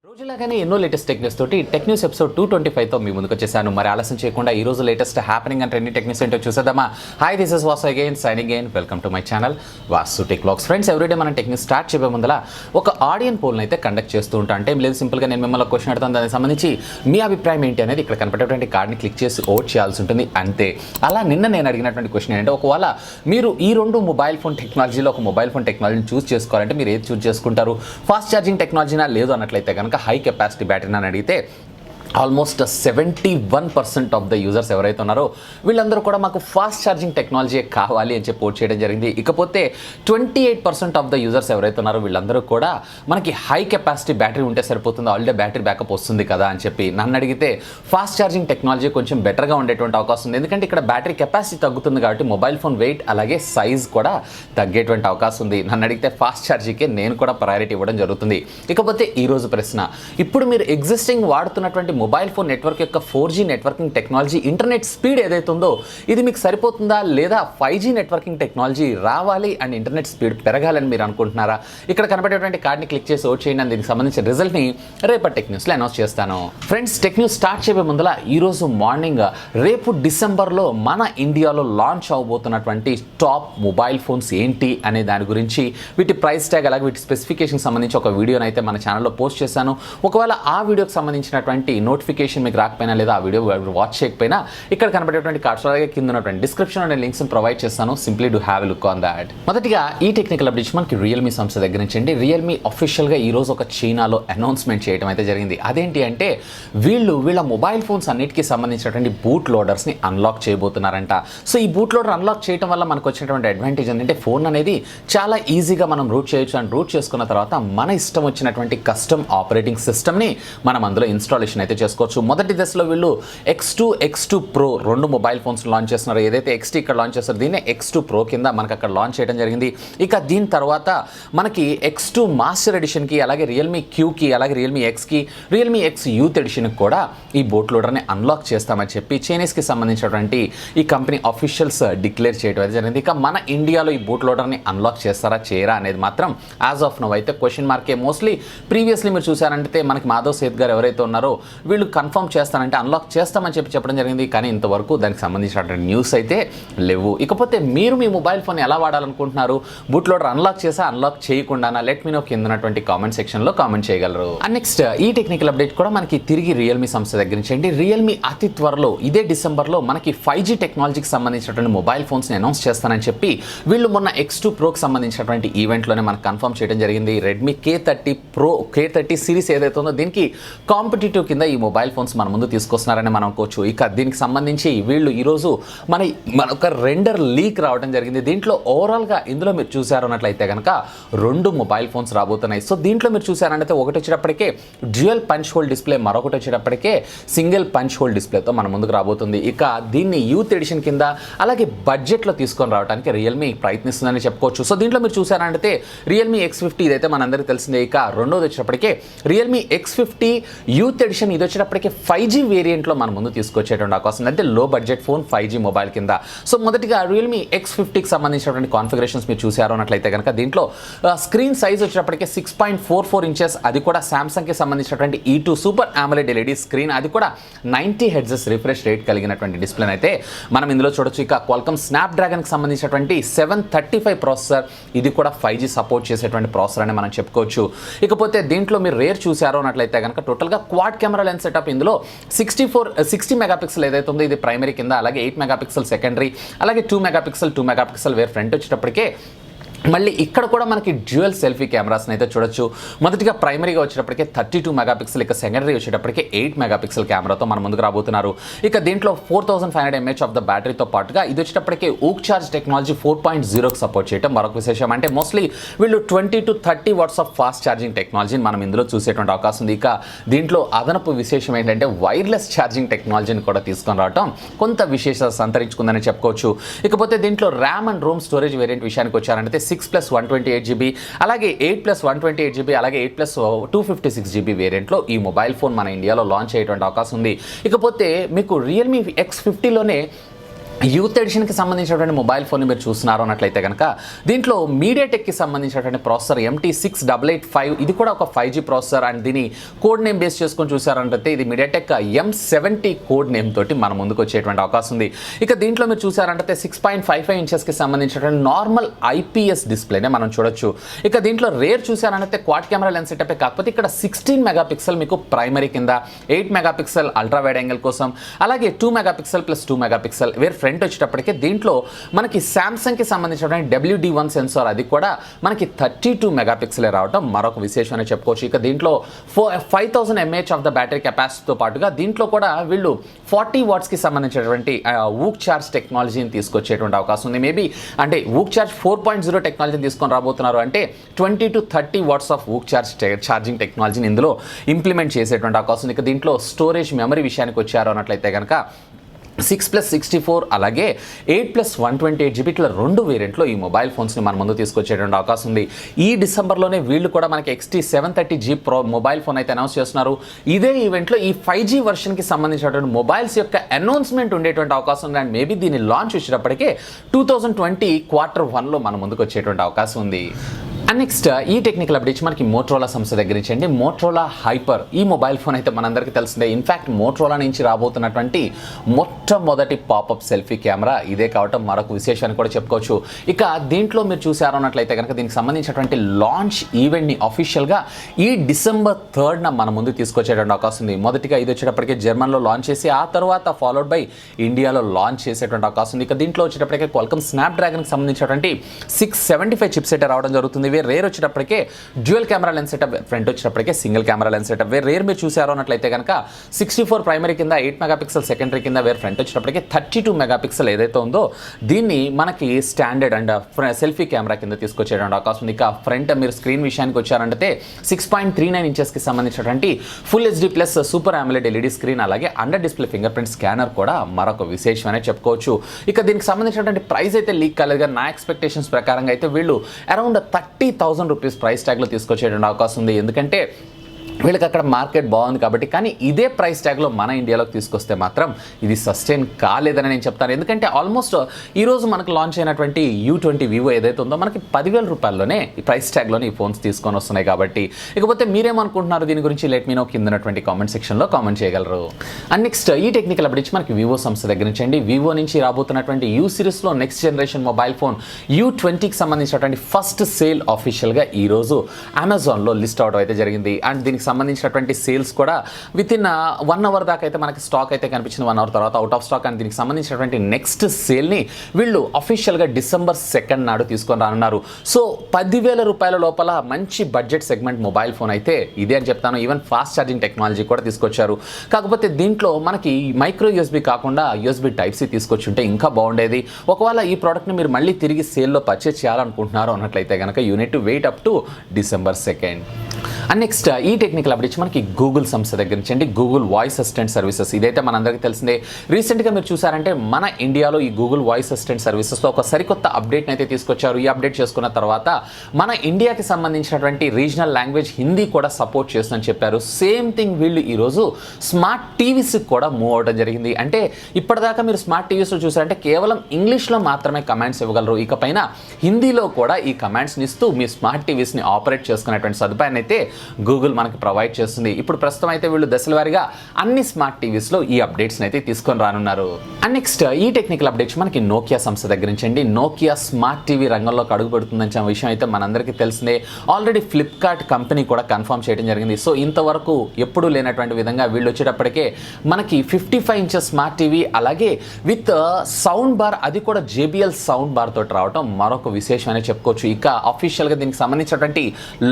రోజులాగానే ఎన్నో లేటెస్ట్ టెక్న్యూస్ తోటి టెక్న్యూస్ ఎపిసోడ్ 225తో మీ ముందుకు వచ్చేసాను. మరి ఆలస్యం చేయకుండా ఈ రోజు లేటెస్ట్ హ్యాపెనింగ్ అండ్ ట్రెండింగ్ టెక్న్యూస్ ఏంటో చూసేద్దామా. Hi, this is Vasu again signing in. Welcome to my channel VaasuTechVlogs. Friends, everyday మనం టెక్నిక్ స్టార్ట్ చేయబోయే ముందర ఒక ఆడియన్ పోల్ని అయితే కండక్ట్ చేస్తూ ఉంటాం. అంటే లేదు, సింపుల్గా నేను మిమ్మల్ని క్వశ్చన్ అడుగుతాను, దానికి సంబంధించి మీ అభిప్రాయం ఏంటి అనేది ఇక్కడ కనపడేటువంటి కార్డ్ని క్లిక్ చేసి ఓట్ చేయాల్సి ఉంటుంది, అంతే. అలా నిన్న నేను అడిగినటువంటి క్వశ్చన్ ఏంటంటే, ఒకవేళ మీరు ఈ రెండు మొబైల్ ఫోన్ టెక్నాలజీలో ఒక మొబైల్ ఫోన్ టెక్నాలజీని చూస్ చేసుకోవాలంటే మీరు ఏది చూస్ చేసుకుంటారు? ఫాస్ట్ ఛార్జింగ్ టెక్నాలజీనా, లేదు అన్నట్లయితే కనుక హై కెపాసిటీ బ్యాటరీని అని అడిగితే ఆల్మోస్ట్ 71% ఆఫ్ ద యూజర్స్ ఎవరైతే ఉన్నారో వీళ్ళందరూ కూడా మాకు ఫాస్ట్ ఛార్జింగ్ టెక్నాలజీ కావాలి అని చెప్పి ఓట్ చేయడం జరిగింది. ఇకపోతే 28% ఆఫ్ ద యూజర్స్ ఎవరైతే ఉన్నారో వీళ్ళందరూ కూడా మనకి హై కెపాసిటీ బ్యాటరీ ఉంటే సరిపోతుంది, ఆల్రెడీ బ్యాటరీ బ్యాకప్ వస్తుంది కదా అని చెప్పి. నన్ను అడిగితే ఫాస్ట్ ఛార్జింగ్ టెక్నాలజీ కొంచెం బెటర్గా ఉండేటువంటి అవకాశం ఉంది, ఎందుకంటే ఇక్కడ బ్యాటరీ కెపాసిటీ తగ్గుతుంది కాబట్టి మొబైల్ ఫోన్ వెయిట్ అలాగే సైజ్ కూడా తగ్గేటువంటి అవకాశం ఉంది. నన్ను అడిగితే ఫాస్ట్ ఛార్జింగ్కే నేను కూడా ప్రయారిటీ ఇవ్వడం జరుగుతుంది. ఇకపోతే ఈరోజు ప్రశ్న, ఇప్పుడు మీరు ఎగ్జిస్టింగ్ వాడుతున్నటువంటి మొబైల్ ఫోన్ నెట్వర్క్ యొక్క 4G networking technology internet speed ఏదైతే ఉందో ఇది మీకు సరిపోతుందా, లేదా 5G నెట్వర్కింగ్ టెక్నాలజీ రావాలి అండ్ ఇంటర్నెట్ స్పీడ్ పెరగాలని మీరు అనుకుంటున్నారా? ఇక్కడ కనబడేటువంటి కార్డ్ని క్లిక్ చేసి ఓట్ చేయండి. దీనికి సంబంధించిన రిజల్ట్ని రేపటి టెక్ న్యూస్లో అనౌన్స్ చేస్తాను. ఫ్రెండ్స్, టెక్ న్యూస్ స్టార్ట్ చేయబోయే ముందర ఈరోజు మార్నింగ్ రేపు డిసెంబర్లో మన ఇండియాలో లాంచ్ అవబోతున్నటువంటి టాప్ మొబైల్ ఫోన్స్ ఏంటి అనే దాని గురించి, వీటి ప్రైస్ ట్యాగ్ అలాగే వీటి స్పెసిఫికేషన్ సంబంధించి ఒక వీడియోని అయితే మన ఛానల్లో పోస్ట్ చేశాను. ఒకవేళ ఆ వీడియోకి సంబంధించినటువంటి నోటిఫికేషన్ మీకు రాకపోయినా లేదా ఆ వీడియో వాచ్ చేయకపోయినా ఇక్కడ కనబడేటువంటి కార్డ్స్ అలాగే కింద ఉన్నటువంటి డిస్క్రిప్షన్ అనే లింక్స్ ప్రొవైడ్ చేస్తాను. Simply do have a look on that. మొదటిగా ఈ టెక్నికల్ అప్డేట్స్ మనకి రియల్మీ సంస్థ దగ్గర నుంచి అండి. రియల్మీ అఫీషియల్గా ఈరోజు ఒక చైనాలో అనౌన్స్మెంట్ చేయడం అయితే జరిగింది. అదేంటి అంటే వీళ్ళ మొబైల్ ఫోన్స్ అన్నిటికీ సంబంధించినటువంటి బూట్ లోడర్స్ని అన్లాక్ చేయబోతున్నారంట. సో ఈ బూట్ లోడర్ అన్లాక్ చేయడం వల్ల మనకు వచ్చినటువంటి అడ్వాంటేజ్ ఏంటంటే ఫోన్ అనేది చాలా ఈజీగా మనం రూట్ చేయొచ్చు. అండ్ రూట్ చేసుకున్న తర్వాత మన ఇష్టం వచ్చినటువంటి కస్టమ్ ఆపరేటింగ్ సిస్టమ్ని మనం అందులో ఇన్స్టాలేషన్ అయితే చేసుకోవచ్చు. మొదటి దశలో వీళ్ళు X2 Pro రెండు మొబైల్ ఫోన్స్ లాంచ్ చేస్తున్నారు. ఏదైతే XT ఇక్కడ లాంచ్ చేస్తారో దీన్ని X2 Pro కింద మనకు అక్కడ లాంచ్ చేయడం జరిగింది. ఇక దీని తర్వాత మనకి X2 మాస్టర్ ఎడిషన్కి అలాగే రియల్మీ Qకి అలాగే రియల్మీ Xకి రియల్మీ X యూత్ ఎడిషన్కి కూడా ఈ బోట్ లోడర్ని అన్లాక్ చేస్తామని చెప్పి చైనీస్కి సంబంధించినటువంటి ఈ కంపెనీ అఫీషియల్స్ డిక్లేర్ చేయడం అయితే జరిగింది. ఇక మన ఇండియాలో ఈ బోట్ లోడర్ని అన్లాక్ చేస్తారా చేయరా అనేది మాత్రం యాజ్ ఆఫ్ నౌ అయితే క్వశ్చన్ మార్కే. మోస్ట్లీ ప్రీవియస్లీ మీరు చూసారంటే మనకి మాధవ్ సేత్ గారు ఎవరైతే ఉన్నారో వీళ్ళు కన్ఫర్మ్ చేస్తానంటే అన్లాక్ చేస్తామని చెప్పడం జరిగింది, కానీ ఇంతవరకు దానికి సంబంధించినటువంటి న్యూస్ అయితే లేవు. ఇకపోతే మీరు మీ మొబైల్ ఫోన్ ఎలా వాడాలనుకుంటున్నారు? బూట్ లోడర్ అన్లాక్ చేసా అన్లాక్ చేయకుండానా? లెట్ మీ నో కింద ఉన్నటువంటి కామెంట్ సెక్షన్లో కామెంట్ చేయగలరు. అండ్ నెక్స్ట్ ఈ టెక్నికల్ అప్డేట్ కూడా మనకి తిరిగి రియల్మీ సంస్థ దగ్గర నుంచి అండి. రియల్మీ అతి త్వరలో ఇదే డిసెంబర్లో మనకి 5G టెక్నాలజీకి సంబంధించినటువంటి మొబైల్ ఫోన్స్ని అనౌన్స్ చేస్తానని చెప్పి వీళ్ళు మొన్న X2 Proకి సంబంధించినటువంటి ఈవెంట్లోనే మనకు కన్ఫర్మ్ చేయడం జరిగింది. రెడ్మీ K30 సిరీస్ ఏదైతే ఉందో దీనికి కాంపిటేటివ్ కింద ఈ మొబైల్ ఫోన్స్ మన ముందు తీసుకొస్తున్నారని మనం అనుకోవచ్చు. ఇక దీనికి సంబంధించి వీళ్ళు ఈరోజు మనొక రెండర్ లీక్ రావడం జరిగింది. దీంట్లో ఓవరాల్గా ఇందులో మీరు చూసారు అన్నట్లయితే కనుక రెండు మొబైల్ ఫోన్స్ రాబోతున్నాయి. సో దీంట్లో మీరు చూసారంటే ఒకటి వచ్చేటప్పటికే డ్యూయల్ పంచ్ హోల్ డిస్ప్లే, మరొకటి వచ్చేటప్పటికే సింగిల్ పంచ్ హోల్ డిస్ప్లేతో మన ముందుకు రాబోతుంది. ఇక దీన్ని యూత్ ఎడిషన్ కింద అలాగే బడ్జెట్లో తీసుకొని రావడానికి రియల్మీ ప్రయత్నిస్తుందని చెప్పుకోవచ్చు. సో దీంట్లో మీరు చూసారంటే రియల్మీ X50 ఇదైతే మనందరికీ తెలిసిందే. ఇక రెండోది వచ్చేటప్పటికే రియల్మీ X50 యూత్ ఎడిషన్, ఇది వచ్చేటప్పటికే 5G వేరియంట్లో మన ముందు తీసుకొచ్చేటువంటి అవకాశం ఉంది. అంటే లో బడ్జెట్ ఫోన్ 5G మొబైల్ కింద. సో మొదటిగా రియల్మీ X50కి సంబంధించినటువంటి కాన్ఫిగరేషన్స్ మీరు చూసారు అన్నట్లయితే కనుక దీంట్లో స్క్రీన్ సైజ్ వచ్చేటప్పటికే 6.44 ఇంచెస్, అది కూడా సామ్సంగ్కి సంబంధించినటువంటి E2 super AMOLED LED screen, అది కూడా 90 Hz రిఫ్రెష్ రేట్ కలిగినటువంటి డిస్ప్లేని అయితే మనం ఇందులో చూడొచ్చు. ఇక క్వాల్కమ్ స్నాప్డ్రాగన్కి సంబంధించినటువంటి 735 ప్రాసెసర్, ఇది కూడా 5G సపోర్ట్ చేసేటువంటి ప్రాసెసర్ అని మనం చెప్పుకోవచ్చు. ఇకపోతే దీంట్లో మీరు రేర్ చూసారో అన్నట్లయితే కనుక టోటల్గా క్వాడ్ కెమెరా లెన్స్ సెటప్ ఇందులో 60 మెగాపిక్సెల్ ఏదైతే ఉందో ఇది ప్రైమరీ కింద, అలాగే 8 మెగాపిక్సెల్ సెకండరీ, అలాగే 2 మెగాపిక్సెల్ వేర్ ఫ్రంట్ వచ్చేటప్పటికే మళ్ళీ ఇక్కడ కూడా మనకి డ్యూయల్ సెల్ఫీ కెమెరాస్ని అయితే చూడొచ్చు. మొదటిగా ప్రైమరీగా వచ్చేటప్పటికే 32 మెగాపిక్సెల్, ఇక సెకండరీ వచ్చేటప్పటికే 8 మెగాపిక్సెల్ కెమెరాతో మన ముందుకు రాబోతున్నారు. ఇక దీంట్లో 4500 mAh ఆఫ్ ద బ్యాటరీతో పాటుగా ఇది వచ్చేటప్పటికే ఊక్ చార్జ్ టెక్నాలజీ 4.0కి సపోర్ట్ చేయడం మరొక విశేషం. అంటే మోస్ట్లీ వీళ్ళు 20 to 30 watts of fast charging టెక్నాలజీని మనం ఇందులో చూసేటువంటి అవకాశం ఉంది. ఇక దీంట్లో అదనపు విశేషం ఏంటంటే వైర్లెస్ ఛార్జింగ్ టెక్నాలజీని కూడా తీసుకొని రావడం కొంత విశేషత సంతరించుకుందని చెప్పుకోవచ్చు. ఇకపోతే దీంట్లో RAM and Rome storage variant విషయానికి వచ్చారంటే 6+128GB, అలాగే 8+128GB, అలాగే 8+256GB వేరియంట్లో ఈ మొబైల్ ఫోన్ మన ఇండియాలో లాంచ్ అయ్యేటువంటి అవకాశం ఉంది. ఇకపోతే మీకు రియల్మీ X50లోనే యూత్ ఎడిషన్కి సంబంధించినటువంటి మొబైల్ ఫోన్ని మీరు చూస్తున్నారు అన్నట్లయితే కనుక దీంట్లో మీడియాటెక్కి సంబంధించినటువంటి ప్రాసెసర్ MT6885 ఇది కూడా ఒక 5G ప్రాసెసర్ అండ్ దీని కోడ్ నేమ్ బేస్ చేసుకొని చూసారంటే ఇది మీడియాటెక్ M70 కోడ్ నేమ్ తోటి మన ముందుకు వచ్చేటువంటి అవకాశం ఉంది. ఇక దీంట్లో మీరు చూసారంటే 6.55 ఇంచెస్కి సంబంధించినటువంటి నార్మల్ IPS డిస్ప్లేనే మనం చూడొచ్చు. ఇక దీంట్లో రేర్ చూసారంటే క్వాడ్ కెమెరా లెన్స్ సెటప్ కాకపోతే ఇక్కడ 16 మెగాపిక్సెల్ మీకు ప్రైమరీ కింద, 8 మెగాపిక్సెల్ అల్ట్రా వైడ్ యాంగిల్ కోసం, అలాగే 2 megapixel plus 2 megapixel where front వచ్చేటప్పటికే దీంట్లో మనకి శాంసంగ్కి సంబంధించినటువంటి WD1 సెన్సార్ అది కూడా మనకి 32 మెగాపిక్సెల్ రావడం మరొక విశేషం అని చెప్పుకోవచ్చు. ఇక దీంట్లో 5000 mAh ఆఫ్ ద బ్యాటరీ కెపాసిటీతో పాటుగా దీంట్లో కూడా వీళ్ళు 40 వాట్స్కి సంబంధించినటువంటి వూక్ ఛార్జ్ టెక్నాలజీని తీసుకొచ్చేటువంటి అవకాశం ఉంది. మేబీ అంటే వూక్ ఛార్జ్ 4.0 టెక్నాలజీని తీసుకొని రాబోతున్నారు అంటే 20 to 30 watts of VOOC charging టెక్నాలజీని ఇందులో ఇంప్లిమెంట్ చేసేటువంటి అవకాశం ఉంది. ఇక దీంట్లో స్టోరేజ్ మెమరీ విషయానికి వచ్చారు అన్నట్లయితే కనుక 6+64 అలాగే 8+128GB ఇట్లా 2 వేరియంట్లో ఈ మొబైల్ ఫోన్స్ని మన ముందు తీసుకొచ్చేటువంటి అవకాశం ఉంది. ఈ డిసెంబర్లోనే వీళ్ళు కూడా మనకి XT730G Pro మొబైల్ ఫోన్ అయితే అనౌన్స్ చేస్తున్నారు. ఇదే ఈవెంట్లో ఈ 5G వర్షన్కి సంబంధించినటువంటి మొబైల్స్ యొక్క అనౌన్స్మెంట్ ఉండేటువంటి అవకాశం ఉంది. అండ్ మేబీ దీన్ని లాంచ్ వచ్చేటప్పటికే 2020 Q1లో మన ముందుకు వచ్చేటువంటి అవకాశం ఉంది. అండ్ నెక్స్ట్ ఈ టెక్నికల్ అప్డేట్స్ మనకి మోటరోలా సంస్థ దగ్గర నుంచి అండి. మోటరోలా హైపర్ ఈ మొబైల్ ఫోన్ అయితే మనందరికీ తెలిసిందే. ఇన్ఫ్యాక్ట్ మోటరోలా నుంచి రాబోతున్నటువంటి మొట్టమొదటి పాపప్ సెల్ఫీ కెమెరా ఇదే కావటం మరొక విశేషాన్ని కూడా చెప్పుకోవచ్చు. ఇక దీంట్లో మీరు చూసారు అన్నట్లయితే కనుక దీనికి సంబంధించినటువంటి లాంచ్ ఈవెంట్ని అఫీషియల్గా ఈ December 3rd మన ముందు తీసుకొచ్చేటువంటి అవకాశం ఉంది. మొదటిగా ఇది వచ్చేటప్పటికే జర్మన్లో లాంచ్ చేసి ఆ తర్వాత ఫాలోడ్ బై ఇండియాలో లాంచ్ చేసేటువంటి అవకాశం ఉంది. ఇక దీంట్లో వచ్చేటప్పటికే క్వాల్కమ్ స్నాప్డ్రాగన్కి సంబంధించినటువంటి 675 చిప్సెట్ రావడం జరుగుతుంది. రేర్ వచ్చేటప్పటికే dual camera lens setup, front వచ్చేటప్పటికే single camera lens setup. Rear మీరు చూసారు అన్నట్లయితే కనుక 64 ప్రైమరీ కింద, 8 మెగాపిక్సెల్ సెకండరీ కింద, వేర్ ఫ్రంట్ వచ్చేటప్పటికే 32 మెగాపిక్సెల్ ఏదైతే ఉందో దీన్ని మనకి స్టాండర్డ్ అండ్ సెల్ఫీ కెమెరా కింద తీసుకొచ్చేటువంటి అవకాశం ఉంది. ఇక ఫ్రంట్ మీరు స్క్రీన్ విషయానికి వచ్చారంటే 6.39 ఇంచెస్కి సంబంధించినటువంటి full HD plus super AMOLED LED screen, అలాగే under display finger print scanner కూడా మరొక విశేషం అనే చెప్పుకోవచ్చు. ఇక దీనికి సంబంధించినటువంటి ప్రైస్ అయితే లీక్ కాలేదుగా నా ఎక్స్పెక్టేషన్స్ ప్రకారంగా అయితే వీళ్ళు అరౌండ్ 30,000 రూపీస్ ప్రైస్ ట్యాగ్లో తీసుకొచ్చేటువంటి అవకాశం ఉంది. ఎందుకంటే వీళ్ళకి అక్కడ మార్కెట్ బాగుంది కాబట్టి. కానీ ఇదే ప్రైస్ ట్యాగ్లో మన ఇండియాలోకి తీసుకొస్తే మాత్రం ఇది సస్టైన్ కాలేదని నేను చెప్తాను. ఎందుకంటే ఆల్మోస్ట్ ఈరోజు మనకు లాంచ్ అయినటువంటి U20 వివో ఏదైతే ఉందో మనకి 10,000 రూపాయల్లోనే ఈ ప్రైస్ ట్యాగ్లోనే ఈ ఫోన్స్ తీసుకొని వస్తున్నాయి కాబట్టి. ఇకపోతే మీరేమనుకుంటున్నారు దీని గురించి లెట్ మీ నో కింద ఉన్నటువంటి కామెంట్ సెక్షన్లో కామెంట్ చేయగలరు. అండ్ నెక్స్ట్ ఈ టెక్నికల్ అప్డేట్స్ మనకి వివో సంస్థ దగ్గర నుంచి అండి. వివో నుంచి రాబోతున్నటువంటి U సిరీస్లో నెక్స్ట్ జనరేషన్ మొబైల్ ఫోన్ U20కి సంబంధించినటువంటి ఫస్ట్ సేల్ ఆఫీషియల్గా ఈరోజు అమెజాన్లో లిస్ట్ అవడం అయితే జరిగింది. అండ్ దీనికి సంబంధించినటువంటి సేల్స్ కూడా విత్ ఇన్ 1 అవర్ దాకా అయితే మనకి స్టాక్ అయితే కనిపించింది. 1 అవర్ తర్వాత అవుట్ ఆఫ్ స్టాక్. అండ్ దీనికి సంబంధించినటువంటి నెక్స్ట్ సేల్ని వీళ్ళు అఫీషియల్గా December 2nd నాడు తీసుకొని రానున్నారు. సో 10,000 రూపాయల లోపల మంచి బడ్జెట్ సెగ్మెంట్ మొబైల్ ఫోన్ అయితే ఇదే అని చెప్తాను. ఈవెన్ ఫాస్ట్ ఛార్జింగ్ టెక్నాలజీ కూడా తీసుకొచ్చారు. కాకపోతే దీంట్లో మనకి మైక్రో USB కాకుండా USB Type-C తీసుకొచ్చుంటే ఇంకా బాగుండేది. ఒకవేళ ఈ ప్రోడక్ట్ని మీరు మళ్ళీ తిరిగి సేల్లో పర్చేస్ చేయాలనుకుంటున్నారు అన్నట్లయితే కనుక you need to wait up to December 2nd. And next ఈ టెక్నికల్ అప్డేట్స్ మనకి గూగుల్ సంస్థ దగ్గర నుంచి అండి. గూగుల్ వాయిస్ అసిస్టెంట్ సర్వీసెస్ ఇదైతే మనందరికీ తెలిసిందే. రీసెంట్గా మీరు చూసారంటే మన ఇండియాలో ఈ గూగుల్ వాయిస్ అసిస్టెంట్ సర్వీసెస్లో ఒక సరికొత్త అప్డేట్ని అయితే తీసుకొచ్చారు. ఈ అప్డేట్ చేసుకున్న తర్వాత మన ఇండియాకి సంబంధించినటువంటి రీజనల్ లాంగ్వేజ్ హిందీ కూడా సపోర్ట్ చేస్తుందని చెప్పారు. సేమ్ థింగ్ వీళ్ళు ఈరోజు స్మార్ట్ టీవీస్కి కూడా మూవ్ అవడం జరిగింది. అంటే ఇప్పటిదాకా మీరు స్మార్ట్ టీవీస్లో చూసారంటే కేవలం ఇంగ్లీష్లో మాత్రమే కమాండ్స్ ఇవ్వగలరు. ఇకపైన హిందీలో కూడా ఈ కమాండ్స్ని ఇస్తూ మీ స్మార్ట్ టీవీస్ని ఆపరేట్ చేసుకునేటువంటి సదుపాయాన్ని అయితే గూగుల్ మనకి ప్రొవైడ్ చేస్తుంది. ఇప్పుడు ప్రస్తుతం అయితే వీళ్ళు దశలవారీగా అన్ని స్మార్ట్ టీవీస్లో ఈ అప్డేట్స్ని అయితే తీసుకొని రానున్నారు. అండ్ నెక్స్ట్ ఈ టెక్నికల్ అప్డేట్స్ మనకి నోకియా సంస్థ దగ్గర నుంచి అండి. నోకియా స్మార్ట్ టీవీ రంగంలోకి అడుగుపెడుతుందని విషయం అయితే మనందరికీ తెలిసిందే. ఆల్రెడీ ఫ్లిప్కార్ట్ కంపెనీ కూడా కన్ఫర్మ్ చేయడం జరిగింది. సో ఇంతవరకు ఎప్పుడూ లేనటువంటి విధంగా వీళ్ళు వచ్చేటప్పటికే మనకి 55 ఇంచెస్ స్మార్ట్ టీవీ అలాగే విత్ సౌండ్ బార్, అది కూడా JBL సౌండ్ బార్ తోటి రావడం మరొక విశేషం అనే చెప్పుకోవచ్చు. ఇక అఫీషియల్గా దీనికి సంబంధించినటువంటి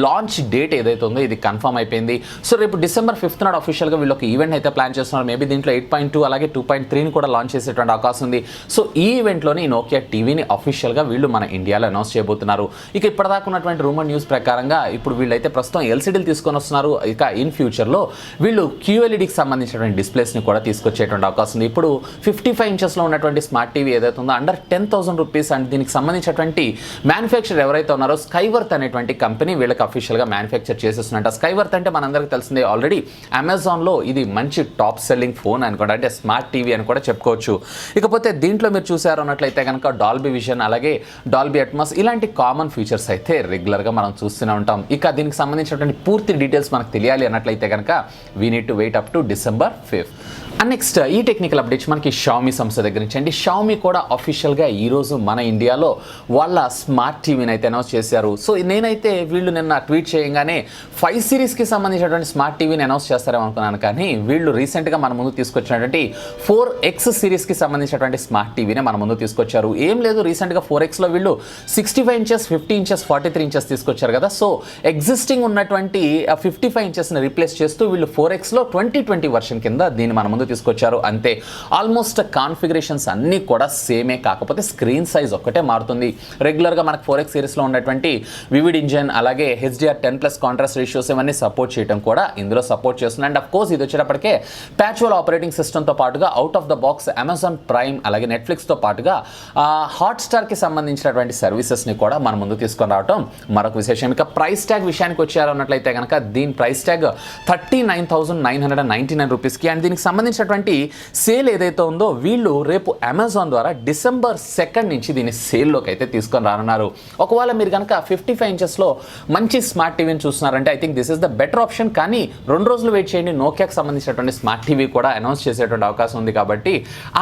లాంచ్ డేట్ ఏదైతే ఉందో ఇది కన్ఫర్మ్ అయిపోయింది. సో రేపు December 5th నాడు అఫీషియల్గా వీళ్ళు ఒక ఈవెంట్ అయితే ప్లాన్ చేస్తున్నారు. మేబీ దీంట్లో 8.2 అలాగే 2.3ని కూడా లాంచ్ చేసేటువంటి అవకాశం ఉంది. సో ఈ ఈవెంట్లోని నోకియా టీవీని అఫీషియల్గా వీళ్ళు మన ఇండియాలో అనౌన్స్ చేయబోతున్నారు. ఇక ఇప్పటిదాకా ఉన్నటువంటి రూమర్ న్యూస్ ప్రకారంగా ఇప్పుడు వీళ్ళైతే ప్రస్తుతం LCDలు తీసుకొని వస్తున్నారు. ఇక ఇన్ ఫ్యూచర్లో వీళ్ళు QLEDకి సంబంధించినటువంటి డిస్ప్లేస్ని కూడా తీసుకొచ్చేటువంటి అవకాశం ఉంది. ఇప్పుడు 55 ఇంచెస్లో ఉన్నటువంటి స్మార్ట్ టీవీ ఏదైతే ఉందో అండర్ 10,000 రూపీస్. అండ్ దీనికి సంబంధించినటువంటి మ్యానుఫ్యాక్చర్ ఎవరైతే ఉన్నారో స్కైవర్త్ అనేటువంటి కంపెనీ వీళ్ళకి అఫీషియల్గా మ్యానుఫ్యాక్చర్ చేసి వచ్చేస్తుందంట. స్కైవర్త్ అంటే మనందరికీ తెలిసిందే, ఆల్రెడీ అమెజాన్లో ఇది మంచి టాప్ సెల్లింగ్ ఫోన్ అని కూడా, అంటే స్మార్ట్ టీవీ అని కూడా చెప్పుకోవచ్చు. ఇకపోతే దీంట్లో మీరు చూసారు అన్నట్లయితే కనుక డాల్బీ విజన్ అలాగే డాల్బీ అట్మాస్ ఇలాంటి కామన్ ఫీచర్స్ అయితే రెగ్యులర్గా మనం చూస్తూనే ఉంటాం. ఇక దీనికి సంబంధించినటువంటి పూర్తి డీటెయిల్స్ మనకు తెలియాలి అన్నట్లయితే కనుక we need to wait up to December 5th. And next ఈ టెక్నికల్ అప్డేట్స్ మనకి షామీ సంస్థ దగ్గర నుంచి అండి. షామీ కూడా అఫీషియల్గా ఈరోజు మన ఇండియాలో వాళ్ళ స్మార్ట్ టీవీని అయితే అనౌన్స్ చేశారు. సో నేనైతే వీళ్ళు నిన్న ట్వీట్ చేయగానే 5 సిరీస్కి సంబంధించినటువంటి స్మార్ట్ టీవీని అనౌన్స్ చేస్తారేమో అనుకున్నాను, కానీ వీళ్ళు రీసెంట్గా మన ముందు తీసుకొచ్చినటువంటి 4X సిరీస్కి సంబంధించినటువంటి స్మార్ట్ టీవీని మన ముందు తీసుకొచ్చారు. ఏం లేదు, రీసెంట్గా 4Xలో వీళ్ళు 65 ఇంచెస్ 50 ఇంచెస్ 43 ఇంచెస్ తీసుకొచ్చారు కదా. సో ఎగ్జిస్టింగ్ ఉన్నటువంటి 55 ఇంచెస్ని రీప్లేస్ చేస్తూ వీళ్ళు 4Xలో 2020 వర్షన్ కింద దీన్ని మన ముందు తీసుకొచ్చారు. అంతే, ఆల్మోస్ట్ కాన్ఫిగరేషన్స్ అన్నీ కూడా సేమే, కాకపోతే స్క్రీన్ సైజ్ ఒక్కటే మారుతుంది. రెగ్యులర్గా మనకు 4X సిరీస్లో ఉన్నటువంటి వివిడ్ ఇంజన్ అలాగే HDR10+ కాంట్రాస్ట్ రేషియోస్ ఇవన్నీ సపోర్ట్ చేయడం కూడా ఇందులో సపోర్ట్ చేస్తుంది. అండ్ అఫ్ కోర్స్ ఇది వచ్చేటప్పటికే ప్యాచువల్ ఆపరేటింగ్ సిస్టమ్తో పాటుగా out of the box Amazon prime అలాగే నెట్ఫ్లిక్స్తో పాటుగా హాట్స్టార్కి సంబంధించినటువంటి సర్వీసెస్ని కూడా మన ముందు తీసుకొని రావడం మరొక విశేషం. ఇక ప్రైస్ ట్యాగ్ విషయానికి వచ్చారు అన్నట్లయితే కనుక దీని ప్రైస్ ట్యాగ్ 39,999 రూపీస్కి. అండ్ దీనికి సంబంధించినటువంటి సేల్ ఏదైతే ఉందో వీళ్ళు రేపు అమెజాన్ ద్వారా December 2nd నుంచి దీన్ని సేల్లోకి అయితే తీసుకొని రానున్నారు. ఒకవేళ మీరు కనుక 55 ఇంచెస్లో మంచి స్మార్ట్ టీవీని చూస్తున్నారంటే I think this is the better option. కానీ 2 రోజులు వెయిట్ చేయండి, నోకియాకి సంబంధించినటువంటి స్మార్ట్ టీవీ కూడా అనౌన్స్ చేసేటువంటి అవకాశం ఉంది. కాబట్టి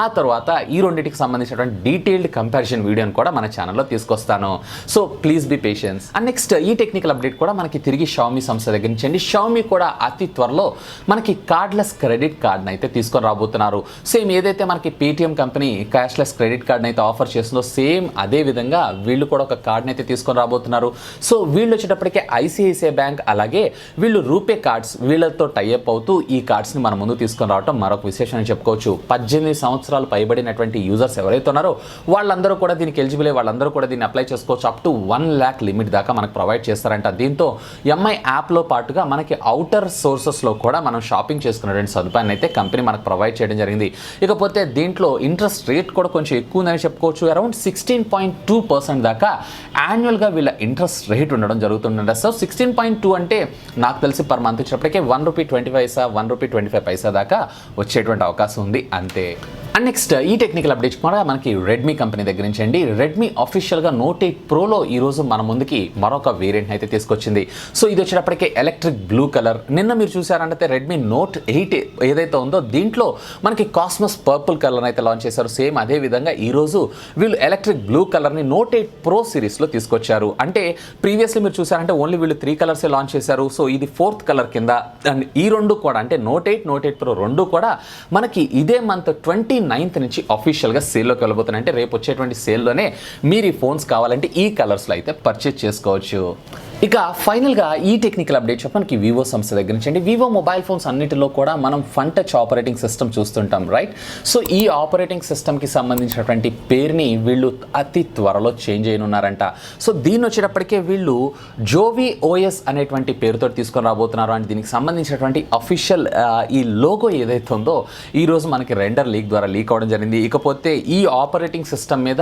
ఆ తర్వాత ఈ రెండింటికి సంబంధించినటువంటి డీటెయిల్డ్ కంపారిజన్ వీడియోని కూడా మన ఛానల్లో తీసుకొస్తాను. So please be patience. And next ఈ టెక్నికల్ అప్డేట్ కూడా మనకి తిరిగి షామీ సంస్థ దగ్గర నుంచి అండి. షామీ కూడా అతి త్వరలో మనకి కార్డ్లెస్ క్రెడిట్ కార్డ్ని అయితే తీసుకొని రాబోతున్నారు. సేమ్ ఏదైతే మనకి పేటిఎం కంపెనీ క్యాష్లెస్ క్రెడిట్ కార్డ్ని అయితే ఆఫర్ చేస్తుందో సేమ్ అదే విధంగా వీళ్ళు కూడా ఒక కార్డ్ని అయితే తీసుకొని రాబోతున్నారు. సో వీళ్ళు వచ్చేటప్పటికే ఐసిఐసిఐ బ్యాంక్ అలాగే వీళ్ళు రూపే కార్డ్స్ వీళ్ళతో టైఅప్ అవుతూ ఈ కార్డ్స్ని మన ముందు తీసుకొని రావడం మరొక విశేషం అని చెప్పుకోవచ్చు. 18 సంవత్సరాలు పైబడినటువంటి యూజర్స్ ఎవరైతే ఉన్నారో వాళ్ళందరూ కూడా దీనికి ఎలిజిబుల్, వాళ్ళందరూ కూడా దీన్ని అప్లై చేసుకోవచ్చు. అప్ టు 1 lakh లిమిట్ దాకా మనకు ప్రొవైడ్ చేస్తారంట. దీంతో ఎంఐ యాప్లో పాటుగా మనకి అవుటర్ సోర్సెస్లో కూడా మనం షాపింగ్ చేసుకునేటువంటి సదుపాయాన్ని అయితే కంపెనీ మనకు ప్రొవైడ్ చేయడం జరిగింది. ఇకపోతే దీంట్లో ఇంట్రెస్ట్ రేట్ కూడా కొంచెం ఎక్కువ ఉందని చెప్పుకోవచ్చు. అరౌండ్ 16.2% దాకా యాన్యువల్గా వీళ్ళ ఇంట్రెస్ట్ రేట్ ఉండడం జరుగుతుందంట. సో 16.2 అంటే నాకు తెలిసి పర్ మంత్ వచ్చేటప్పటికే ₹1.25 ₹1.25 దాకా వచ్చేటువంటి అవకాశం ఉంది అంతే. అండ్ నెక్స్ట్ ఈ టెక్నికల్ అప్డేట్స్ కూడా మనకి రెడ్మీ కంపెనీ దగ్గర నుంచి అండి. రెడ్మీ అఫీషియల్గా Note 8 Proలో ఈరోజు మన ముందుకి మరొక వేరియంట్ అయితే తీసుకొచ్చింది. సో ఇది వచ్చేటప్పటికే ఎలక్ట్రిక్ బ్లూ కలర్. నిన్న మీరు చూసారంటే రెడ్మీ Note 8 ఏదైతే ఉందో దీంట్లో మనకి కాస్మస్ పర్పుల్ కలర్ అయితే లాంచ్ చేశారు. సేమ్ అదే విధంగా ఈరోజు వీళ్ళు ఎలక్ట్రిక్ బ్లూ కలర్ని Note 8 Pro సిరీస్లో తీసుకొచ్చారు. అంటే ప్రీవియస్లీ మీరు చూసారంటే ఓన్లీ వీళ్ళు 3 కలర్సే లాంచ్ చేశారు. సో ఇది 4th కలర్ కింద. అండ్ ఈ రెండు కూడా అంటే Note 8 Pro రెండు కూడా మనకి ఇదే మంత్ 29th నుంచి అఫీషియల్గా సేల్లోకి వెళ్ళబోతున్నాయి. అంటే రేపు వచ్చేటువంటి సేల్లోనే మీరు ఈ ఫోన్స్ కావాలంటే ఈ కలర్స్లో అయితే పర్చేజ్ చేసుకోవచ్చు. ఇక ఫైనల్గా ఈ టెక్నికల్ అప్డేట్ మనకి వివో సంస్థ దగ్గర నుంచి అండి. వివో మొబైల్ ఫోన్స్ అన్నిటిలో కూడా మనం ఫన్ టచ్ ఆపరేటింగ్ సిస్టమ్ చూస్తుంటాం, రైట్? సో ఈ ఆపరేటింగ్ సిస్టమ్కి సంబంధించినటువంటి పేరుని వీళ్ళు అతి త్వరలో చేంజ్ చేయనున్నారంట. సో దీన్ని వచ్చేటప్పటికే వీళ్ళు జోవి ఓఎస్ అనేటువంటి పేరుతో తీసుకొని రాబోతున్నారు. అండ్ దీనికి సంబంధించినటువంటి అఫీషియల్ ఈ లోగో ఏదైతే ఉందో ఈరోజు మనకి రెండర్ లీక్ ద్వారా లీక్ అవ్వడం జరిగింది. ఇకపోతే ఈ ఆపరేటింగ్ సిస్టమ్ మీద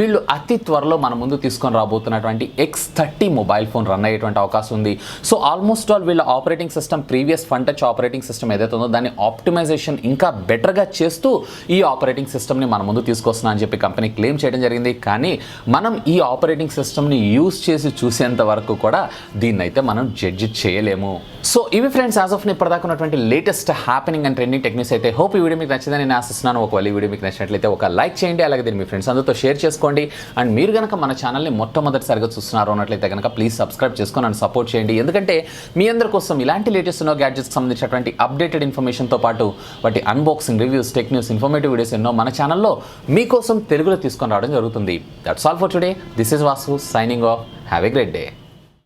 వీళ్ళు అతి త్వరలో మన ముందు తీసుకొని రాబోతున్నటువంటి X30 మొబైల్ ఫోన్ రన్ అయ్యేటువంటి అవకాశం ఉంది. సో ఆల్మోస్ట్ ఆల్ వీళ్ళ operating system previous fun touch operating system ఏదైతే ఉందో దాన్ని ఆప్టిమైజేషన్ ఇంకా బెటర్గా చేస్తూ ఈ ఆపరేటింగ్ సిస్టమ్ని మన ముందు తీసుకొస్తున్నా అని చెప్పి కంపెనీ క్లెయిమ్ చేయడం జరిగింది. కానీ మనం ఈ ఆపరేటింగ్ సిస్టమ్ని యూజ్ చేసి చూసేంత వరకు కూడా దీన్ని అయితే మనం జడ్జ్ చేయలేము. సో ఇవి ఫ్రెండ్స్ యాజ్ ఆఫ్ ఇప్పటిదాకా ఉన్నటువంటి latest happening and trending techniques అయితే. హోప్ ఈ వీడియో మీకు నచ్చిందని నేను ఆశిస్తున్నాను. ఒకవేళ ఈ వీడియో మీకు నచ్చినట్లయితే ఒక లైక్ చేయండి, అలాగే దీన్ని మీ ఫ్రెండ్స్ అందరితో షేర్ చేసుకోండి. అండ్ మీరు కనుక మన ఛానల్ని మొట్టమొదటిసారిగా చూస్తున్నారు అన్నట్లయితే కనుక ప్లీజ్ సబ్స్క్రైబ్ చేసుకొని అండ్ సపోర్ట్ చేయండి. ఎందుకంటే మీ అందరి కోసం ఇలాంటి లేటెస్ట్ గ్యాడ్జెట్స్కి సంబంధించినటువంటి అప్డేటెడ్ ఇన్ఫర్మేషన్తో పాటు వాటి unboxing, reviews, tech news, informative videos ఎన్నో మన ఛానల్లో మీకోసం తెలుగులో తీసుకొని రావడం జరుగుతుంది. That's all for today. This is Vasu signing off. Have a great day.